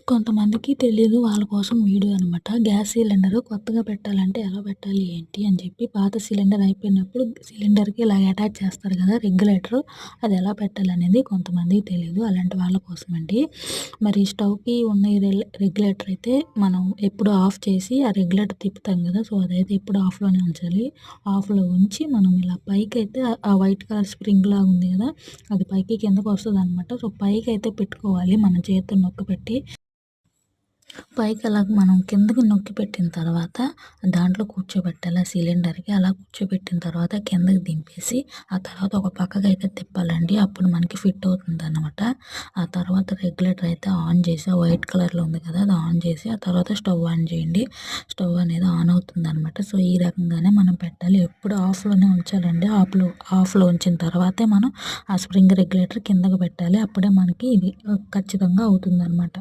కొంతమందికి తెలీదు. వాళ్ళ కోసం వీడియో అనమాట. గ్యాస్ సిలిండర్ కొత్తగా పెట్టాలంటే ఎలా పెట్టాలి ఏంటి అని చెప్పి పాత సిలిండర్ అయిపోయినప్పుడు సిలిండర్‌కి ఇలా అటాచ్ చేస్తారు కదా! రెగ్యులేటరు. అది ఎలా పెట్టాలనేది కొంతమందికి తెలీదు. అలాంటి వాళ్ళ కోసమండి. మరి స్టవ్‌కి ఉన్న ఈ రెగ్యులేటర్ అయితే మనం ఎప్పుడు ఆఫ్ చేసి ఆ రెగ్యులేటర్ తిప్పుతాం కదా! సో, అదైతే ఎప్పుడు ఆఫ్‌లోనే ఉంచాలి. ఆఫ్‌లో ఉంచి మనం ఇలా పైకైతే ఆ వైట్ కలర్ స్ప్రింగ్ లాగా ఉంది కదా! అది పైకి కిందకి వస్తదనమాట. సో, పైకైతే పెట్టుకోవాలి మనం చేత్తో నొక్కిపెట్టి. పైకి అలాగ మనం కిందకి నొక్కి పెట్టిన తర్వాత దాంట్లో కూర్చోబెట్టాలి ఆ సిలిండర్‌కి. అలా కూర్చోబెట్టిన తర్వాత కిందకి దింపేసి, ఆ తర్వాత ఒక పక్కకైతే తిప్పాలండి. అప్పుడు మనకి ఫిట్ అవుతుందనమాట. ఆ తర్వాత రెగ్యులేటర్ అయితే ఆన్ చేసి, ఆ వైట్ కలర్‌లో ఉంది కదా! అది ఆన్ చేసి, ఆ తర్వాత స్టవ్ ఆన్ చేయండి. స్టవ్ అనేది ఆన్ అవుతుందనమాట. సో, ఈ రకంగానే మనం పెట్టాలి. ఎప్పుడు ఆఫ్‌లోనే ఉంచాలండి. ఆఫ్‌లో ఉంచిన తర్వాతే మనం ఆ స్ప్రింగ్ రెగ్యులేటర్ కిందకి పెట్టాలి. అప్పుడే మనకి ఇది ఖచ్చితంగా అవుతుందనమాట.